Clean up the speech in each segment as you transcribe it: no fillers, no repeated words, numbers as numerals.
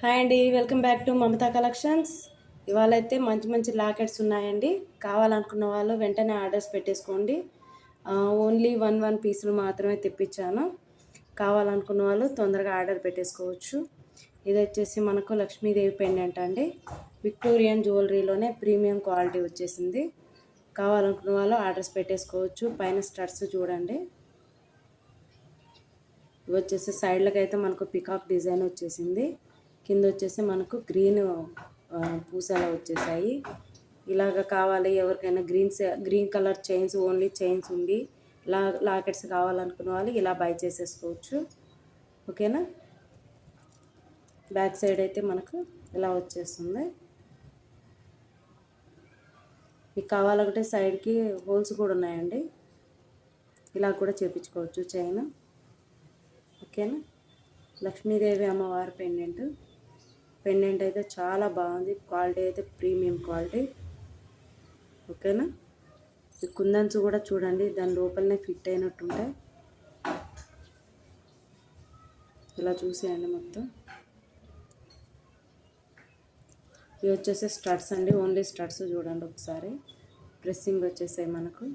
Hi అండి, welcome back to Mamata collections. ఇవాళ అయితే మంచి మంచి లాకెట్స్ ఉన్నాయండి. కావాలనుకున్న వాళ్ళు వెంటనే ఆర్డర్స్ పెట్టేసుకోండి. ఓన్లీ వన్ పీసులు మాత్రమే తెప్పించాను. కావాలనుకున్న వాళ్ళు తొందరగా ఆర్డర్ పెట్టేసుకోవచ్చు. ఇది వచ్చేసి మనకు లక్ష్మీదేవి పెండెంట్ అండి. విక్టోరియన్ జ్యువెలరీలోనే ప్రీమియం క్వాలిటీ వచ్చేసింది. కావాలనుకున్న వాళ్ళు ఆర్డర్స్ పెట్టేసుకోవచ్చు. పైన స్టడ్స్ చూడండి. ఇవి వచ్చేసి సైడ్లకు అయితే మనకు పికాక్ డిజైన్ వచ్చేసింది. కింద వచ్చేసి మనకు గ్రీన్ పూసలు వచ్చేసాయి. ఇలాగ కావాలి ఎవరికైనా green colour chains, only chains ఉండి లాకెట్స్ కావాలనుకున్న వాళ్ళు ఇలా బై చేసేసుకోవచ్చు. ఓకేనా. బ్యాక్ సైడ్ అయితే మనకు ఇలా వచ్చేస్తుంది. మీకు కావాలంటే సైడ్కి హోల్స్ కూడా ఉన్నాయండి. ఇలా కూడా చేపించుకోవచ్చు చైన్. ఓకేనా. లక్ష్మీదేవి అమ్మవారి పెండెంట్ అయితే చాలా బాగుంది. క్వాలిటీ అయితే ప్రీమియం క్వాలిటీ. ఓకేనా. ఈ కుందన్స్ కూడా చూడండి, దాని లోపలనే ఫిట్ అయినట్టుంటాయి. ఇలా చూసేయండి మొత్తం. ఇవి వచ్చేసి స్టడ్స్ అండి, ఓన్లీ స్టడ్స్ చూడండి ఒకసారి. డ్రెస్సింగ్ వచ్చేసాయి మనకు.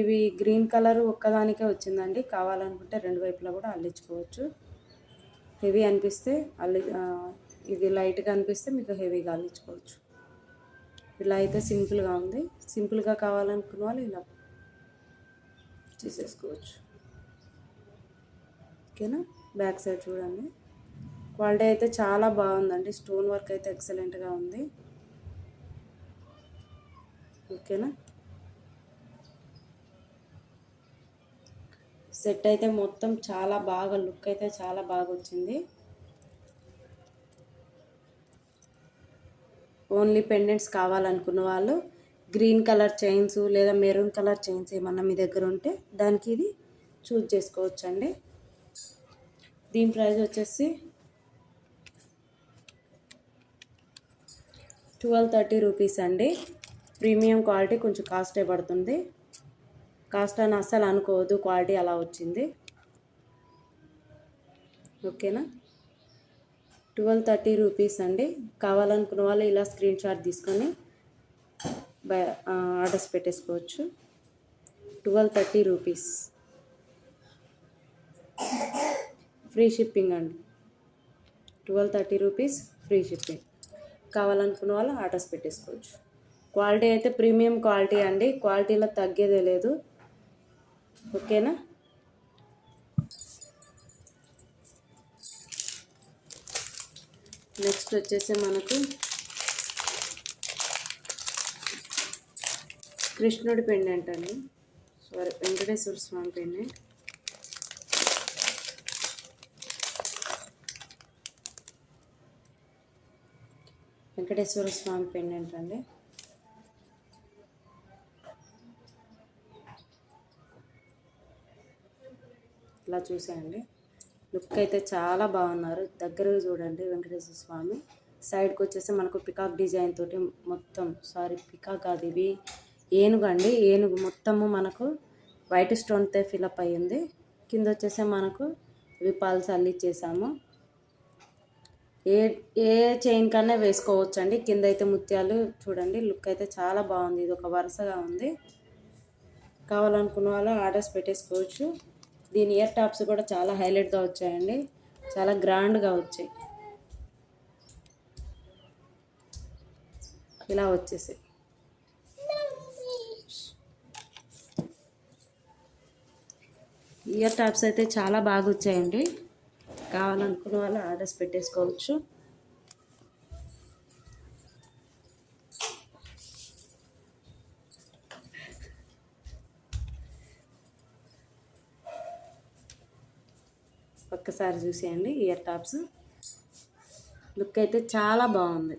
ఇవి గ్రీన్ కలర్ ఒక్కదానికే వచ్చిందండి. కావాలనుకుంటే రెండు వైపులా కూడా అల్లించుకోవచ్చు. హెవీ అనిపిస్తే ఇది లైట్గా అనిపిస్తే మీకు హెవీగా అల్లించుకోవచ్చు. ఇలా అయితే సింపుల్గా ఉంది. సింపుల్గా కావాలనుకున్న వాళ్ళు ఇలా చేసేసుకోవచ్చు. ఓకేనా. బ్యాక్ సైడ్ చూడండి. క్వాలిటీ అయితే చాలా బాగుందండి. స్టోన్ వర్క్ అయితే ఎక్సలెంట్గా ఉంది. ఓకేనా. సెట్ అయితే మొత్తం చాలా బాగా, లుక్ అయితే చాలా బాగా వచ్చింది. ఓన్లీ పెండెంట్స్ కావాలనుకున్న వాళ్ళు గ్రీన్ కలర్ చైన్స్ లేదా మెరూన్ కలర్ చైన్స్ ఏమన్నా మీ దగ్గర ఉంటే దానికి ఇది చూజ్ చేసుకోవచ్చండి. దీని ప్రైస్ వచ్చేసి 1230 రూపీస్ అండి. ప్రీమియం క్వాలిటీ, కొంచెం కాస్టే పడుతుంది. కాస్ట్ అని అస్సలు అనుకోవద్దు, క్వాలిటీ అలా వచ్చింది. ఓకేనా. 1230 రూపీస్ అండి. కావాలనుకున్న వాళ్ళు ఇలా స్క్రీన్ షాట్ తీసుకొని ఆర్డర్స్ పెట్టేసుకోవచ్చు. 1230 రూపీస్, ఫ్రీ షిప్పింగ్ అండి. 1230 రూపీస్ ఫ్రీ షిప్పింగ్. కావాలనుకున్న వాళ్ళు ఆర్డర్స్ పెట్టేసుకోవచ్చు. క్వాలిటీ అయితే ప్రీమియం క్వాలిటీ అండి. క్వాలిటీలో తగ్గేదే లేదు. ఓకేనా. నెక్స్ట్ వచ్చేసి మనకు కృష్ణుడి పెండెంట్ అండి. వెంకటేశ్వర స్వామి పెండెంట్. వెంకటేశ్వర స్వామి పెండెంట్ అండి. ఇలా చూసేయండి. లుక్ అయితే చాలా బాగున్నారు. దగ్గరగా చూడండి వెంకటేశ్వర స్వామి. సైడ్కి వచ్చేసి మనకు పికాక్ డిజైన్ తోటి మొత్తం, పికాక్ కాదు, ఇవి ఏనుగు అండి. ఏనుగు మొత్తము మనకు వైట్ స్టోన్తో ఫిలప్ అయ్యింది. కింద వచ్చేసి మనకు ఇవి పల్స్ అల్లిచ్చేసాము. ఏ చైన్ కన్నా వేసుకోవచ్చు అండి. కింద అయితే ముత్యాలు చూడండి. లుక్ అయితే చాలా బాగుంది. ఇది ఒక వరుసగా ఉంది. కావాలనుకున్న వాళ్ళు ఆర్డర్స్ పెట్టేసుకోవచ్చు. దీని ఇయర్ టాప్స్ కూడా చాలా హైలైట్గా వచ్చాయండి. చాలా గ్రాండ్గా వచ్చాయి. ఇలా వచ్చేసి ఇయర్ టాప్స్ అయితే చాలా బాగా వచ్చాయండి. కావాలనుకున్న వాళ్ళు ఆర్డర్స్ పెట్టేసుకోవచ్చు. ఒక్కసారి చూసేయండి ఇయర్ టాప్స్. లుక్ అయితే చాలా బాగుంది.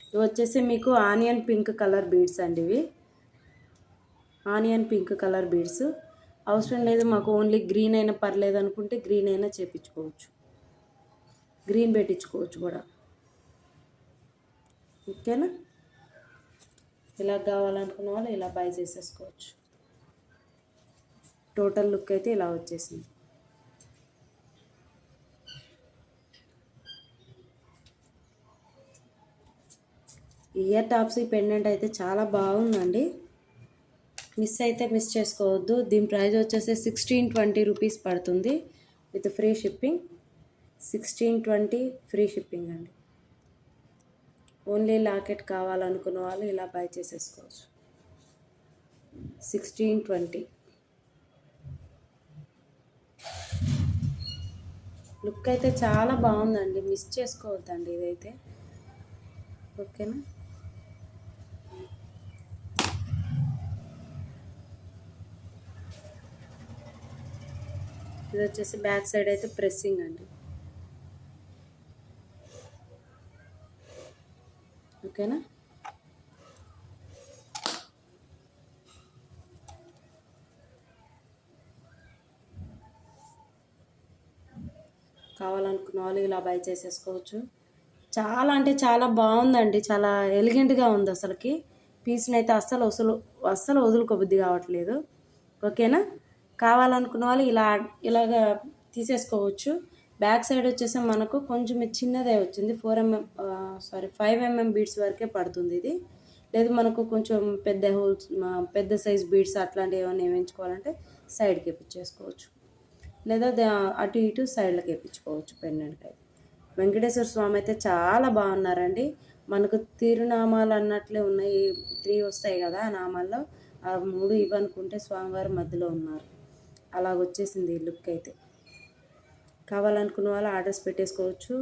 ఇవి వచ్చేసి మీకు ఆనియన్ పింక్ కలర్ బీడ్స్ అండి. ఇవి ఆనియన్ పింక్ కలర్ బీడ్స్. అవసరం లేదు మాకు ఓన్లీ గ్రీన్ అయినా పర్లేదు అనుకుంటే గ్రీన్ అయినా చేపించుకోవచ్చు, గ్రీన్ పెట్టించుకోవచ్చు కూడా. ఓకేనా. ఇలా కావాలనుకున్న వాళ్ళు ఇలా బై చేసేసుకోవచ్చు. టోటల్ లుక్ అయితే ఇలా వచ్చేసింది. ఇయర్ టాప్స్ ఈ పెండెంట్ అయితే చాలా బాగుందండి. మిస్ చేసుకోవద్దు. దీని ప్రైస్ వచ్చేసి 1620 రూపీస్ పడుతుంది with free shipping. 1620 free shipping అండి. ఓన్లీ లాకెట్ కావాలనుకున్న వాళ్ళు ఇలా బై చేసేసుకోవచ్చు. 1620. లుక్ అయితే చాలా బాగుందండి, మిస్ చేసుకోవద్దండి ఇదైతే. ఓకేనా. ఇది వచ్చేసి బ్యాక్ సైడ్ అయితే ప్రెస్సింగ్ అండి. ఓకేనా. కావాలనుకున్న వాళ్ళు ఇలా బై చేసేసుకోవచ్చు. చాలా అంటే చాలా బాగుందండి, చాలా ఎలిగెంట్గా ఉంది. అసలుకి పీస్ని అయితే అస్సలు వదులుకోబుద్ధి కావట్లేదు. ఓకేనా. కావాలనుకున్న వాళ్ళు ఇలాగా తీసేసుకోవచ్చు. బ్యాక్ సైడ్ వచ్చేసి మనకు కొంచెం చిన్నదే వచ్చింది. 5 mm బీడ్స్ వరకే పడుతుంది ఇది. లేదు మనకు కొంచెం పెద్ద సైజ్ బీడ్స్ అట్లాంటివి ఏమైనా వేయించుకోవాలంటే సైడ్కి వేయించేసుకోవచ్చు, లేదా అటు ఇటు సైడ్లకి వేయించుకోవచ్చు పెండెంట్కి. వెంకటేశ్వర స్వామి అయితే చాలా బాగున్నారండి. మనకు తిరునామాలు అన్నట్లే ఉన్నాయి. 3 వస్తాయి కదా ఆ నామాల్లో, ఆ 3 ఇవ్వనుకుంటే స్వామివారి మధ్యలో ఉన్నారు. అలాగొచ్చేసింది ఈ లుక్ అయితే. కావాలనుకున్న వాళ్ళు ఆర్డర్స్ పెట్టేసుకోవచ్చు.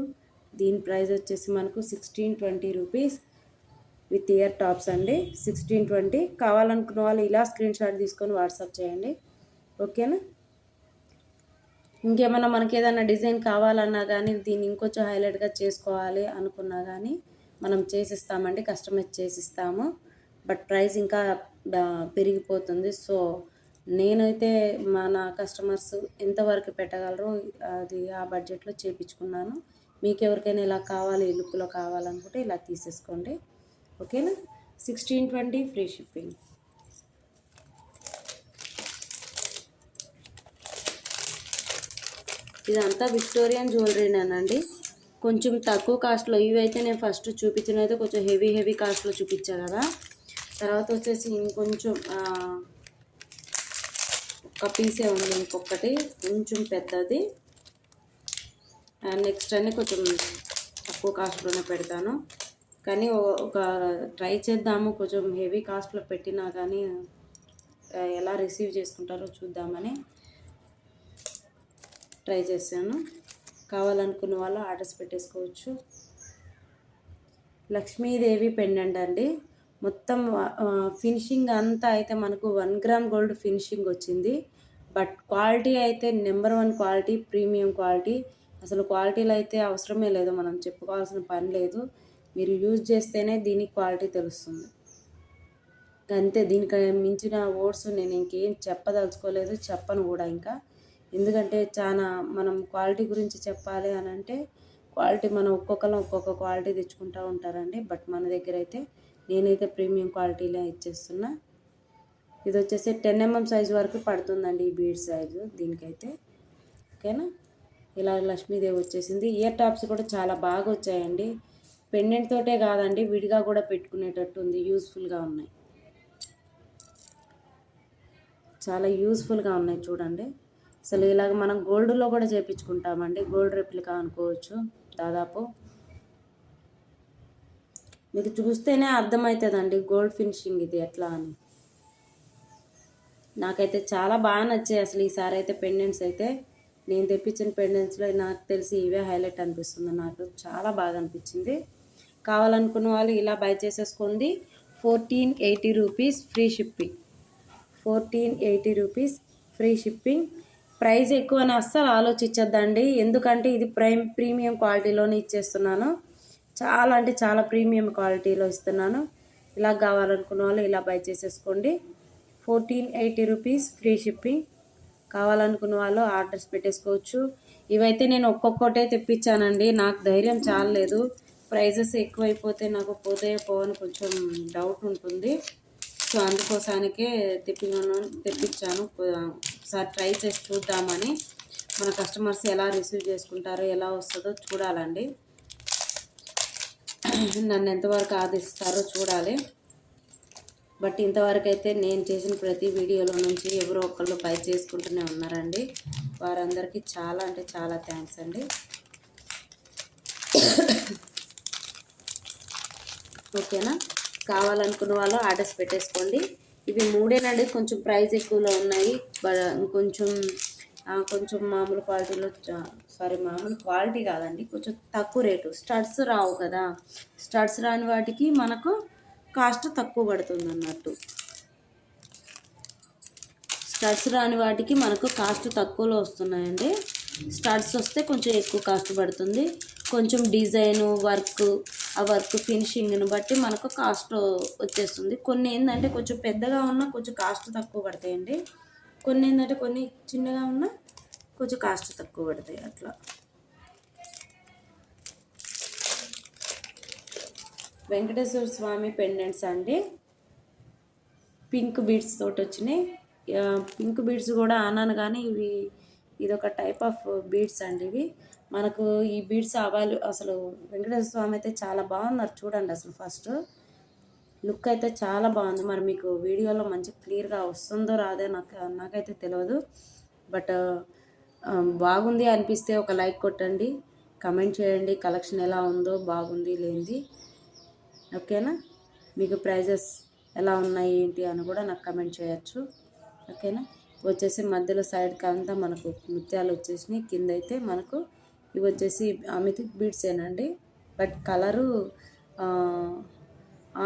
దీని ప్రైస్ వచ్చేసి మనకు 1620 రూపీస్ విత్ ఇయర్ టాప్స్ అండి. 1620. కావాలనుకున్న వాళ్ళు ఇలా స్క్రీన్ షాట్ తీసుకొని వాట్సాప్ చేయండి. ఓకేనా. ఇంకేమన్నా మనకి ఏదైనా డిజైన్ కావాలన్నా కానీ, దీన్ని ఇంకొంచెం హైలైట్గా చేసుకోవాలి అనుకున్నా కానీ మనం చేసిస్తామండి, కస్టమైజ్ చేసిస్తాము. బట్ ప్రైస్ ఇంకా పెరిగిపోతుంది. సో నేనైతే మన కస్టమర్స్ ఎంతవరకు పెట్టగలరో అది ఆ బడ్జెట్లో చేయించుకున్నాను. మీకు ఎవరికైనా ఇలా కావాలి, ఈ లుక్లో కావాలనుకుంటే ఇలా తీసేసుకోండి. ఓకేనా. 1620 ఫ్రీ షిప్పింగ్. ఇదంతా విక్టోరియన్ జ్యువెలరీనేనండి. కొంచెం తక్కువ కాస్ట్లో. ఇవైతే నేను ఫస్ట్ చూపించినైతే కొంచెం హెవీ కాస్ట్లో చూపించా కదా. తర్వాత వచ్చేసి ఇంకొంచెం ఒక పీసే ఉంది, ఇంకొకటి కొంచెం పెద్దది. నెక్స్ట్ అన్నీ కొంచెం తక్కువ కాస్ట్లోనే పెడతాను. కానీ ఒక ట్రై చేద్దాము, కొంచెం హెవీ కాస్ట్లో పెట్టినా కానీ ఎలా రిసీవ్ చేసుకుంటారో చూద్దామని ట్రై చేశాను. కావాలనుకున్న వాళ్ళు ఆర్డర్స్ పెట్టేసుకోవచ్చు. లక్ష్మీదేవి పెండెంట్ అండి. మొత్తం ఫినిషింగ్ అంతా అయితే మనకు 1 గ్రామ్ గోల్డ్ ఫినిషింగ్ వచ్చింది. బట్ క్వాలిటీ అయితే నెంబర్ 1 క్వాలిటీ, ప్రీమియం క్వాలిటీ. అసలు క్వాలిటీలో అయితే అవసరమే లేదు, మనం చెప్పుకోవాల్సిన పని లేదు. మీరు యూజ్ చేస్తేనే దీని క్వాలిటీ తెలుస్తుంది అంతే. దీనికి మించిన వర్డ్స్ నేను ఇంకేం చెప్పదలుచుకోలేదు, చెప్పను కూడా ఇంకా. ఎందుకంటే చాలా మనం క్వాలిటీ గురించి చెప్పాలి అని అంటే క్వాలిటీ మనం ఒక్కొక్క క్వాలిటీ తెచ్చుకుంటూ ఉంటారండి. బట్ మన దగ్గర అయితే నేనైతే ప్రీమియం క్వాలిటీలో ఇచ్చేస్తున్నా. ఇది వచ్చేసి 10 mm సైజు వరకు పడుతుందండి ఈ బీడ్ సైజు దీనికైతే. ఓకేనా. ఇలా లక్ష్మీదేవి వచ్చేసింది. ఇయర్ టాప్స్ కూడా చాలా బాగా వచ్చాయండి. పెండెంట్ తోటే కాదండి, విడిగా కూడా పెట్టుకునేటట్టు ఉంది. యూస్ఫుల్గా ఉన్నాయి, చాలా యూస్ఫుల్గా ఉన్నాయి చూడండి. అసలు ఇలాగ మనం గోల్డ్లో కూడా చేయించుకుంటామండి. గోల్డ్ రెప్లికా అనుకోవచ్చు దాదాపు. మీకు చూస్తేనే అర్థమవుతుందండి గోల్డ్ ఫినిషింగ్ ఇది ఎట్లా అని. నాకైతే చాలా బాగా నచ్చాయి అసలు ఈసారి అయితే పెండెంట్స్ అయితే. నేను తెప్పించిన పెండెంట్స్లో నాకు తెలిసి ఇవే హైలైట్ అనిపిస్తుంది. నాకు చాలా బాగా అనిపించింది. కావాలనుకున్న వాళ్ళు ఇలా బై చేసేసుకోండి. 1480 rupees free shipping. 1480 rupees free shipping. Price ఎక్కువ అని అస్సలు ఆలోచించద్దండి, ఎందుకంటే ఇది ప్రీమియం క్వాలిటీలోనే ఇచ్చేస్తున్నాను. చాలా అంటే చాలా ప్రీమియం క్వాలిటీలో ఇస్తున్నాను. ఇలా కావాలనుకున్న వాళ్ళు ఇలా బై చేసేసుకోండి. 1480 రూపీస్ ఫ్రీ షిప్పింగ్. కావాలనుకున్న వాళ్ళు ఆర్డర్స్ పెట్టేసుకోవచ్చు. ఇవైతే నేను ఒక్కొక్కటే తెప్పించానండి, నాకు ధైర్యం చాలలేదు. ప్రైజెస్ ఎక్కువైపోతే నాకు పోవని కొంచెం డౌట్ ఉంటుంది. సో అందుకోసానికే తెప్పించాను. ఒకసారి ట్రై చేసి చూద్దామని. మన కస్టమర్స్ ఎలా రిసీవ్ చేసుకుంటారో, ఎలా వస్తుందో చూడాలండి. నన్ను ఎంతవరకు ఆదరిస్తారో చూడాలి. బట్ ఇంతవరకు అయితే నేను చేసిన ప్రతి వీడియోలో నుంచి ఎవరో ఒకళ్ళు బై చేసుకుంటూనే ఉన్నారండి. వారందరికీ చాలా అంటే చాలా థ్యాంక్స్ అండి. ఓకేనా, కావాలనుకున్న వాళ్ళు ఆర్డర్స్ పెట్టేసుకోండి. ఇవి మూడేనండి, కొంచెం ప్రైస్ ఎక్కువలో ఉన్నాయి. కొంచెం మామూలు క్వాలిటీలో, మామూలు క్వాలిటీ కాదండి, కొంచెం తక్కువ రేటు. స్టడ్స్ రావు కదా, స్టడ్స్ రాని వాటికి మనకు కాస్ట్ తక్కువ పడుతుంది అన్నట్టు. స్టడ్స్ రాని వాటికి మనకు కాస్ట్ తక్కువలో వస్తున్నాయండి. స్టడ్స్ వస్తే కొంచెం ఎక్కువ కాస్ట్ పడుతుంది. కొంచెం డిజైను వర్క్, ఆ వర్క్ ఫినిషింగ్ని బట్టి మనకు కాస్ట్ వచ్చేస్తుంది. కొన్ని ఏంటంటే కొంచెం పెద్దగా ఉన్నా కొంచెం కాస్ట్ తక్కువ పడతాయండి. కొన్ని ఏంటంటే కొన్ని చిన్నగా ఉన్నా కొంచెం కాస్ట్ తక్కువ పడతాయి అట్లా. వెంకటేశ్వర స్వామి పెండెంట్స్ అండి, పింక్ బీడ్స్ తోటి వచ్చినాయి. పింక్ బీడ్స్ కూడా అన్నాను కానీ ఇదొక టైప్ ఆఫ్ బీడ్స్ అండి. ఇవి మనకు ఈ బీడ్స్ అసలు వెంకటేశ్వర స్వామి అయితే చాలా బాగున్నారు చూడండి. అసలు ఫస్ట్ లుక్ అయితే చాలా బాగుంది. మరి మీకు వీడియోలో మంచి క్లియర్గా వస్తుందో రాదో నాకైతే తెలియదు. బట్ బాగుంది అనిపిస్తే ఒక లైక్ కొట్టండి, కమెంట్ చేయండి కలెక్షన్ ఎలా ఉందో, బాగుంది లేనిది. ఓకేనా, మీకు ప్రైజెస్ ఎలా ఉన్నాయి ఏంటి అని కూడా నాకు కమెంట్ చేయొచ్చు. ఓకేనా, వచ్చేసి మధ్యలో సైడ్కి అంతా మనకు ముత్యాలు వచ్చేసినాయి. కింద అయితే మనకు ఇవి వచ్చేసి అమితిక్ బీడ్సేనండి. బట్ కలరు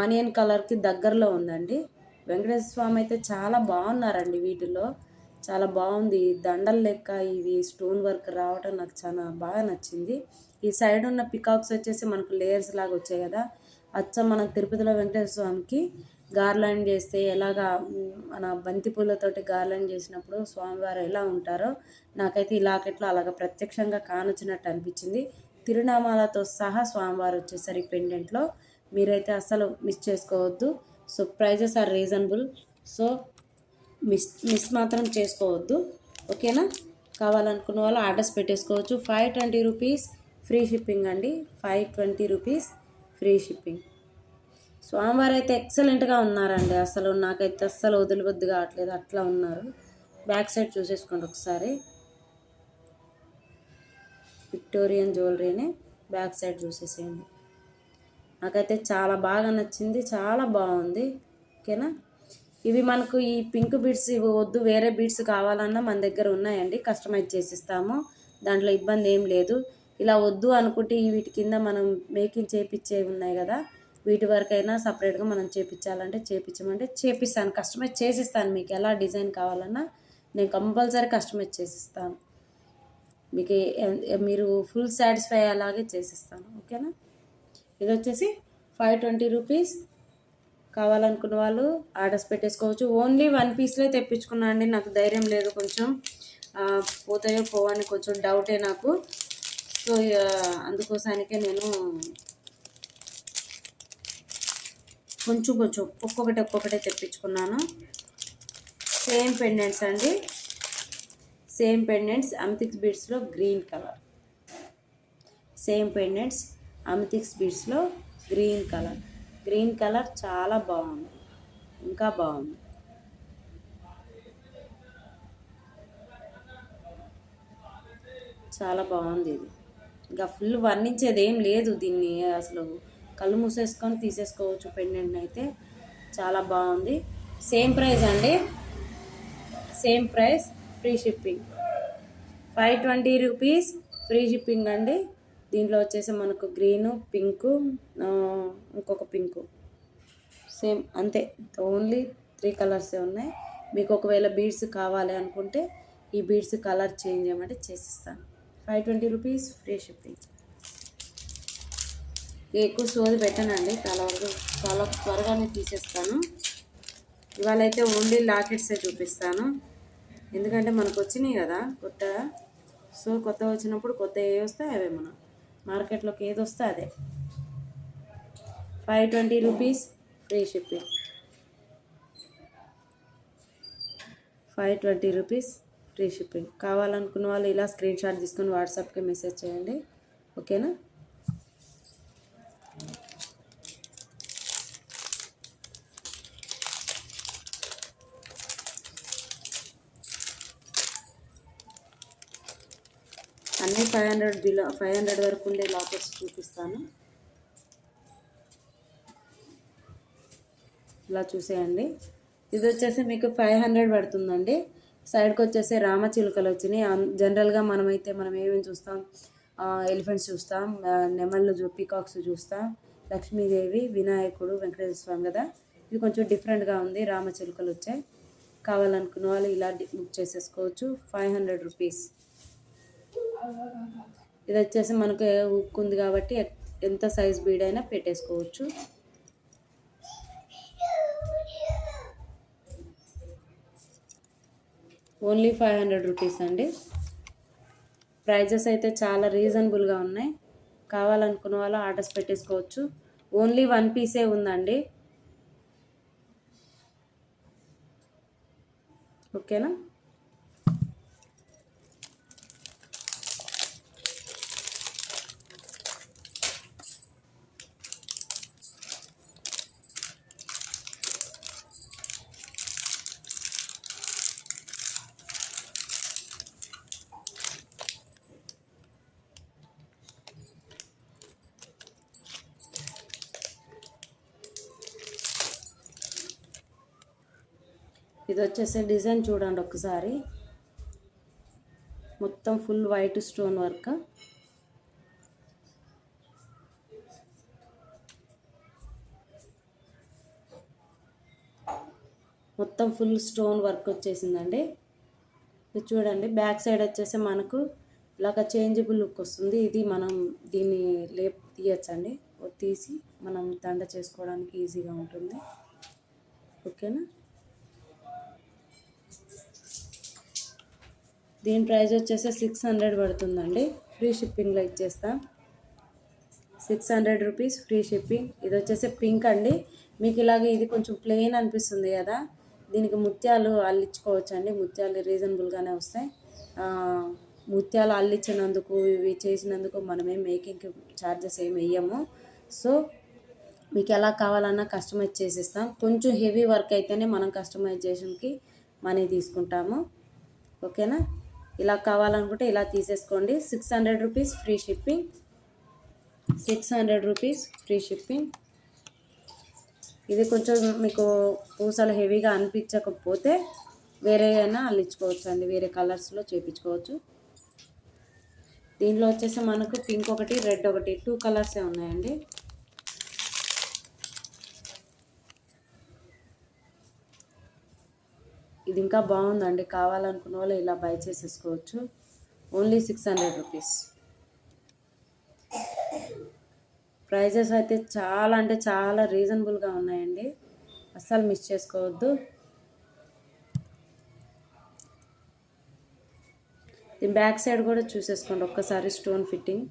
ఆనియన్ కలర్కి దగ్గరలో ఉందండి. వెంకటేశ్వర స్వామి అయితే చాలా బాగున్నారండి. వీటిలో చాలా బాగుంది. దండల లెక్క ఇవి స్టోన్ వర్క్ రావటం నాకు చాలా బాగా నచ్చింది. ఈ సైడ్ ఉన్న పికాక్స్ వచ్చేసి మనకు లేయర్స్ లాగా వచ్చాయి కదా, అచ్చం మన తిరుపతిలో వెంకటేశ్వర స్వామికి గార్లాండ్ చేస్తే ఎలాగా మన బంతి పూలతోటి గార్లాండ్ చేసినప్పుడు స్వామివారు ఎలా ఉంటారో నాకైతే ఈ లాకెట్లో అలాగ ప్రత్యక్షంగా కానొచ్చినట్టు అనిపించింది. తిరునామాలతో సహా స్వామివారు వచ్చేసరి పెండెంట్లో మీరైతే అస్సలు మిస్ చేసుకోవద్దు. So prices are reasonable, so miss మాత్రం చేసుకోవద్దు. ఓకేనా, కావాలనుకున్న వాళ్ళు ఆర్డర్స్ పెట్టేసుకోవచ్చు. 520 రూపీస్ ఫ్రీ షిప్పింగ్ అండి. 520 రూపీస్ ఫ్రీ షిప్పింగ్. స్వామివారు అయితే ఎక్సలెంట్గా ఉన్నారండి. అసలు నాకైతే అస్సలు వదిలివద్దు కావట్లేదు, అట్లా ఉన్నారు. బ్యాక్ సైడ్ చూసేసుకోండి ఒకసారి. విక్టోరియన్ జ్యువెలరీనే బ్యాక్ సైడ్ చూసేసేయండి. నాకైతే చాలా బాగా నచ్చింది, చాలా బాగుంది. ఓకేనా, ఇవి మనకు ఈ పింక్ బీడ్స్ ఇవి వద్దు, వేరే బీడ్స్ కావాలన్నా మన దగ్గర ఉన్నాయండి, కస్టమైజ్ చేసిస్తాము, దాంట్లో ఇబ్బంది ఏం లేదు. ఇలా వద్దు అనుకుంటే వీటి కింద మనం మేకింగ్ చేపించేవి ఉన్నాయి కదా, వీటి వరకైనా సపరేట్గా మనం చేపించాలంటే చేపించమంటే చేపిస్తాను, కస్టమైజ్ చేసిస్తాను. మీకు ఎలా డిజైన్ కావాలన్నా నేను కంపల్సరీ కస్టమైజ్ చేసిస్తాను. మీకు మీరు ఫుల్ సాటిస్ఫై అలాగే చేసిస్తాను. ఓకేనా, ఇది వచ్చేసి 520 రూపీస్. కావాలనుకున్న వాళ్ళు ఆర్డర్స్ పెట్టేసుకోవచ్చు. ఓన్లీ 1 పీస్లో తెప్పించుకున్నా అండి. నాకు ధైర్యం లేదు, కొంచెం పోతాయో పోవని కొంచెం డౌటే నాకు. సో అందుకోసానికే నేను కొంచెం ఒక్కొక్కటే తెప్పించుకున్నాను. సేమ్ పెండెంట్స్ అండి, సేమ్ పెండెంట్స్ అమితిక్స్ బీడ్స్లో green colour. Same pendants amethyst బీడ్స్లో గ్రీన్ కలర్ చాలా బాగుంది, ఇంకా బాగుంది. చాలా బాగుంది. ఇది ఇంకా ఫుల్ వర్ణించేది ఏం లేదు, దీన్ని అసలు కళ్ళు మూసేసుకొని తీసేసుకోవచ్చు. పెండెంట్ అయితే చాలా బాగుంది. సేమ్ ప్రైస్ అండి, same price, free shipping. 520 rupees free shipping అండి. దీంట్లో వచ్చేసి మనకు గ్రీను, పింకు, ఇంకొక పింకు, సేమ్ అంతే. ఓన్లీ 3 కలర్సే ఉన్నాయి. మీకు ఒకవేళ బీడ్స్ కావాలి అనుకుంటే ఈ బీడ్స్ కలర్ చేంజ్ చేయమంటే చేసిస్తాను. 520 రూపీస్ ఫ్రీ షిప్పింగ్. ఎక్కువ సోది పెట్టానండి, చాలా త్వరగానే తీసేస్తాను. ఇవాళ అయితే ఓన్లీ లాకెట్సే చూపిస్తాను, ఎందుకంటే మనకు వచ్చినాయి కదా కొత్తగా. సో కొత్త వచ్చినప్పుడు కొత్త ఏ వస్తే అవే, మనం మార్కెట్లోకి ఏది వస్తే అదే. 520 rupees free shipping. 520 rupees free shipping. కావాలనుకున్న వాళ్ళు ఇలా స్క్రీన్ షాట్ తీసుకొని వాట్సాప్కి మెసేజ్ చేయండి. ఓకేనా. అన్నీ 500 వరకు ఉండే లాకెట్స్ చూపిస్తాను. ఇలా చూసేయండి. ఇది వచ్చేసి మీకు 500 పడుతుందండి. సైడ్కి వచ్చేసి రామచిలుకలు వచ్చినాయి. జనరల్గా మనం ఏమేమి చూస్తాం, ఎలిఫెంట్స్ చూస్తాం, నెమళ్ళు పీకాక్స్ చూస్తాం, లక్ష్మీదేవి, వినాయకుడు, వెంకటేశ్వర స్వామి కదా. ఇది కొంచెం డిఫరెంట్గా ఉంది. రామచిలుకలు వచ్చాయి. కావాలనుకున్న వాళ్ళు ఇలా బుక్ చేసేసుకోవచ్చు. 500 రూపీస్. ఇది వచ్చేసి మనకు హుక్ ఉంది కాబట్టి ఎంత సైజ్ బీడ్ అయినా పెట్టేసుకోవచ్చు. ఓన్లీ 500 రూపీస్ అండి. ప్రైజెస్ అయితే చాలా రీజనబుల్గా ఉన్నాయి. కావాలనుకున్న వాళ్ళు ఆర్డర్స్ పెట్టేసుకోవచ్చు. ఓన్లీ 1 పీసే ఉందండి. ఓకేనా. ఇది వచ్చేసి డిజైన్ చూడండి ఒకసారి. మొత్తం ఫుల్ వైట్ స్టోన్ వర్క్. మొత్తం ఫుల్ స్టోన్ వర్క్ వచ్చేసిందండి. ఇది చూడండి. బ్యాక్ సైడ్ వచ్చేసి మనకు ఇలాగ చేంజబుల్ లుక్ వస్తుంది. ఇది మనం దీన్ని తీయచ్చండి. తీసి మనం దండ చేసుకోవడానికి ఈజీగా ఉంటుంది. ఓకేనా. దీని ప్రైస్ వచ్చేసి 600 పడుతుందండి. ఫ్రీ షిప్పింగ్లో ఇచ్చేస్తాం. 600 రూపీస్ ఫ్రీ షిప్పింగ్. ఇది వచ్చేసి పింక్ అండి. మీకు ఇలాగ ఇది కొంచెం ప్లెయిన్ అనిపిస్తుంది కదా, దీనికి ముత్యాలు అల్లించుకోవచ్చు అండి. ముత్యాలు రీజనబుల్గానే వస్తాయి. ముత్యాలు అల్లించినందుకు ఇవి చేసినందుకు మనమేం మేకింగ్కి ఛార్జెస్ ఏమి వేయము. సో మీకు ఎలా కావాలన్నా కస్టమైజ్ చేసిస్తాం. కొంచెం హెవీ వర్క్ అయితేనే మనం కస్టమైజేషన్కి మనీ తీసుకుంటాము. ఓకేనా. ఇలా కావాలనుకుంటే ఇలా తీసేసుకోండి. 600 rupees free shipping. 600 rupees free shipping. ఇది కొంచెం మీకు పూసలు హెవీగా అనిపించకపోతే వేరే అయినా అల్లించుకోవచ్చు అండి. వేరే కలర్స్లో చేయించుకోవచ్చు. దీనిలో వచ్చేసి మనకు పింక్ ఒకటి, రెడ్ ఒకటి, 2 కలర్సే ఉన్నాయండి. ఇది ఇంకా బాగుందండి. కావాలనుకున్న వాళ్ళు ఇలా బై చేసేసుకోవచ్చు. Only 600 rupees. ప్రైజెస్ అయితే చాలా అంటే చాలా రీజనబుల్గా ఉన్నాయండి. అస్సలు మిస్ చేసుకోవద్దు. దీని బ్యాక్ సైడ్ కూడా చూసేసుకోండి ఒక్కసారి. Stone fitting.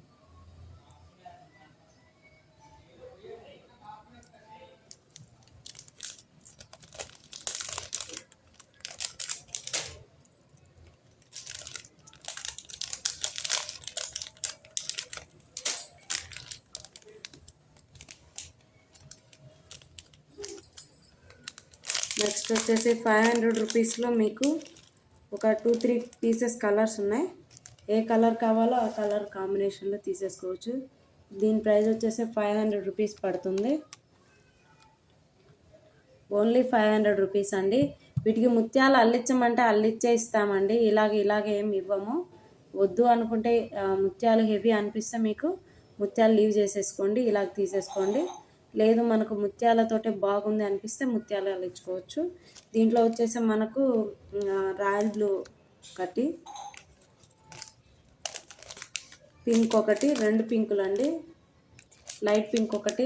నెక్స్ట్ వచ్చేసి 500 రూపీస్లో మీకు ఒక 2-3 పీసెస్ కలర్స్ ఉన్నాయి. ఏ కలర్ కావాలో ఆ కలర్ కాంబినేషన్లో తీసేసుకోవచ్చు. దీని ప్రైస్ వచ్చేసి 500 రూపీస్ పడుతుంది. ఓన్లీ 500 రూపీస్ అండి. వీటికి ముత్యాలు అల్లించమంటే అల్లించే ఇస్తామండి. ఇలాగే ఏమి ఇవ్వము. వద్దు అనుకుంటే ముత్యాలు హెవీ అనిపిస్తే మీకు ముత్యాలు లీవ్ చేసేసుకోండి. ఇలాగ తీసేసుకోండి. లేదు మనకు ముత్యాలతోటే బాగుంది అనిపిస్తే ముత్యాలు అల్లించుకోవచ్చు. దీంట్లో వచ్చేసి మనకు రాయల్ బ్లూ ఒకటి, పింక్ ఒకటి, 2 పింకులు అండి. లైట్ పింక్ ఒకటి,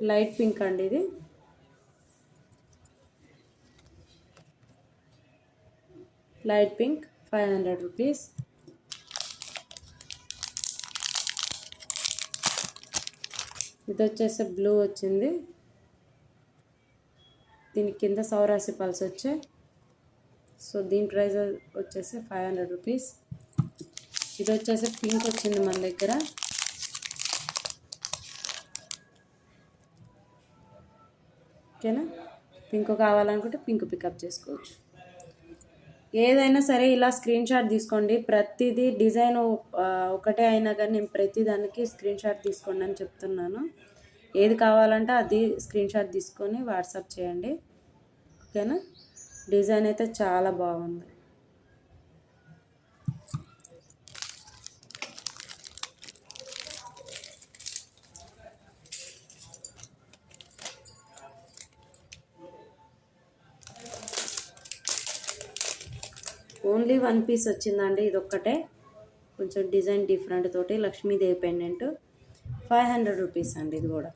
లైట్ పింక్ అండి. ఇది లైట్ పింక్ 500 రూపీస్. ఇది వచ్చేసి బ్లూ వచ్చింది. దీని కింద సౌరాసి పల్స్ వచ్చాయి. సో దీని ప్రైస్ వచ్చేసి 500 రూపీస్. ఇది వచ్చేసి పింక్ వచ్చింది మన దగ్గర. ఓకేనా. పింక్ కావాలనుకుంటే పింక్ పికప్ చేసుకోవచ్చు. ఏదైనా సరే ఇలా స్క్రీన్ షాట్ తీసుకోండి. ప్రతిదీ డిజైన్ ఒకటే అయినా కానీ నేను ప్రతి దానికి స్క్రీన్ షాట్ తీసుకోండి అని చెప్తున్నాను. ఏది కావాలంటే అది స్క్రీన్ షాట్ తీసుకొని వాట్సాప్ చేయండి. ఓకేనా. డిజైన్ అయితే చాలా బాగుంది. ఓన్లీ 1 పీస్ వచ్చిందండి. ఇది ఒక్కటే కొంచెం డిజైన్ డిఫరెంట్ తోటి లక్ష్మీదేవి పెండెంట్ 500 రూపీస్ అండి. ఇది కూడా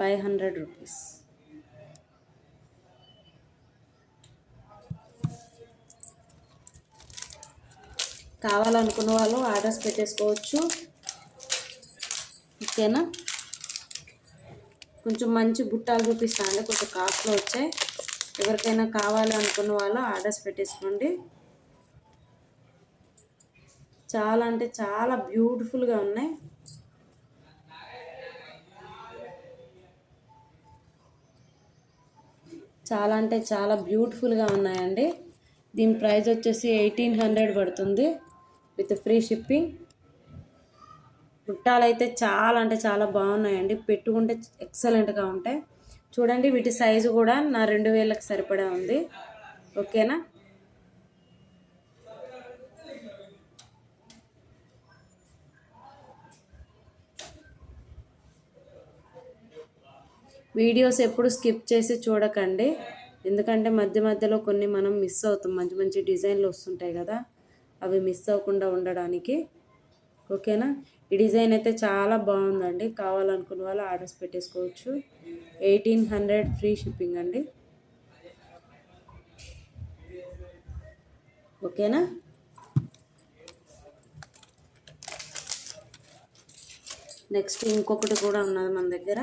500 రూపీస్. కావాలనుకున్న వాళ్ళు ఆర్డర్స్ పెట్టేసుకోవచ్చు. ఓకేనా. కొంచెం మంచి బుట్టాలు చూపిస్తానండి, కొంచెం కాస్ట్లో వచ్చాయి. ఎవరికైనా కావాలి అనుకున్న వాళ్ళు ఆర్డర్స్ పెట్టేసుకోండి. చాలా అంటే చాలా బ్యూటిఫుల్గా ఉన్నాయి. చాలా అంటే చాలా బ్యూటిఫుల్గా ఉన్నాయండి. దీని ప్రైస్ వచ్చేసి 1800 పడుతుంది విత్ ఫ్రీ షిప్పింగ్. బుట్టాలు అయితే చాలా అంటే చాలా బాగున్నాయండి. పెట్టుకుంటే ఎక్సలెంట్గా ఉంటాయి. చూడండి వీటి సైజు కూడా నా 2000కి సరిపడా ఉంది. ఓకేనా. వీడియోస్ ఎప్పుడు స్కిప్ చేసి చూడకండి, ఎందుకంటే మధ్య మధ్యలో కొన్ని మనం మిస్ అవుతాం. మంచి మంచి డిజైన్లు వస్తుంటాయి కదా, అవి మిస్ అవ్వకుండా ఉండడానికి. ఓకేనా. ఈ డిజైన్ అయితే చాలా బాగుందండి. కావాలనుకున్న వాళ్ళు ఆర్డర్స్ పెట్టేసుకోవచ్చు. 1800 ఫ్రీ షిప్పింగ్ అండి. ఓకేనా. నెక్స్ట్ ఇంకొకటి కూడా ఉన్నది మన దగ్గర.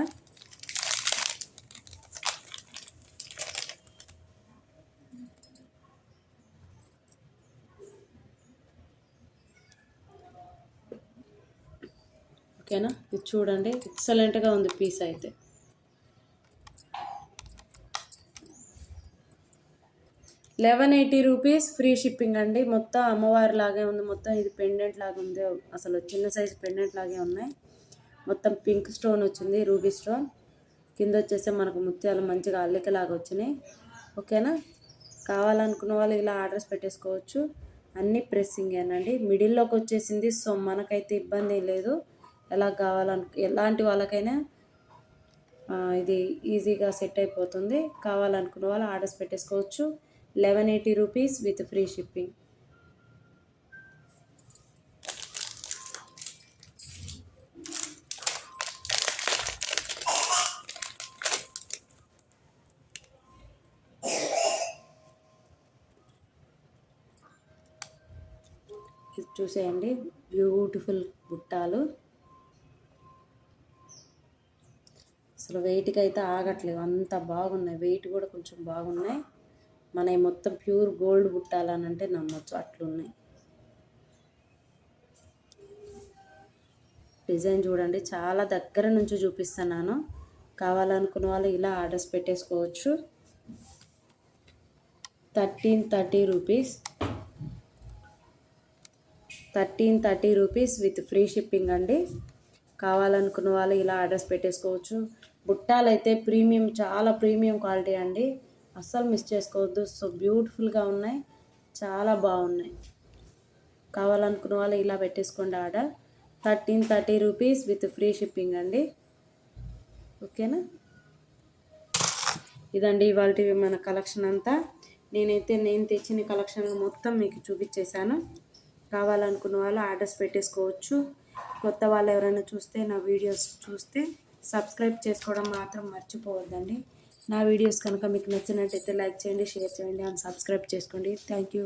ఓకేనా. ఇది చూడండి ఎక్సలెంట్గా ఉంది పీస్ అయితే. ₹1180 ఫ్రీ షిప్పింగ్ అండి. మొత్తం అమ్మవారి లాగే ఉంది. మొత్తం ఇది పెండెంట్ లాగా ఉంది. అసలు చిన్న సైజు పెండెంట్ లాగే ఉన్నాయి. మొత్తం పింక్ స్టోన్ వచ్చింది, రూబీ స్టోన్. కింద వచ్చేసి మనకు ముత్యాలు మంచిగా అల్లికలాగా వచ్చినాయి. ఓకేనా. కావాలనుకున్న వాళ్ళు ఇలా ఆర్డర్స్ పెట్టేసుకోవచ్చు. అన్నీ ప్రెస్సింగేనండి. మిడిల్లోకి వచ్చేసింది, సో మనకైతే ఇబ్బంది లేదు. ఎలా ఎలాంటి వాళ్ళకైనా ఇది ఈజీగా సెట్ అయిపోతుంది. కావాలనుకున్న వాళ్ళు ఆర్డర్స్ పెట్టేసుకోవచ్చు. ₹1180 విత్ ఫ్రీ షిప్పింగ్. ఇది చూసేయండి, బ్యూటిఫుల్ బుట్టాలు. అసలు వెయిట్కి అయితే ఆగట్లేదు, అంత బాగున్నాయి. వెయిట్ కూడా కొంచెం బాగున్నాయి. మన మొత్తం ప్యూర్ గోల్డ్ బుట్టాలని అంటే నమ్మొచ్చు, అట్లున్నాయి. డిజైన్ చూడండి, చాలా దగ్గర నుంచి చూపిస్తున్నాను. కావాలనుకున్న వాళ్ళు ఇలా ఆర్డర్స్ పెట్టేసుకోవచ్చు. 1330 rupees. 1330 rupees with free shipping అండి. కావాలనుకున్న వాళ్ళు ఇలా ఆర్డర్స్ పెట్టేసుకోవచ్చు. బుట్టాలు అయితే ప్రీమియం, చాలా ప్రీమియం క్వాలిటీ అండి, అస్సలు మిస్ చేసుకోవద్దు. సో బ్యూటిఫుల్గా ఉన్నాయి, చాలా బాగున్నాయి. కావాలనుకున్న వాళ్ళు ఇలా పెట్టేసుకోండి order. 1330 rupees with free shipping అండి. ఓకేనా. ఇదండి ఇవాళ మన కలెక్షన్ అంతా. నేను తెచ్చిన కలెక్షన్ మొత్తం మీకు చూపించేశాను. కావాలనుకున్న వాళ్ళు ఆర్డర్స్ పెట్టేసుకోవచ్చు. కొత్త వాళ్ళు ఎవరైనా చూస్తే నా వీడియోస్ చూస్తే సబ్స్క్రైబ్ చేసుకోవడం మాత్రం మర్చిపోవద్దండి. నా వీడియోస్ కనుక మీకు నచ్చినట్టయితే లైక్ చేయండి, షేర్ చేయండి అండ్ సబ్స్క్రైబ్ చేసుకోండి. Thank you.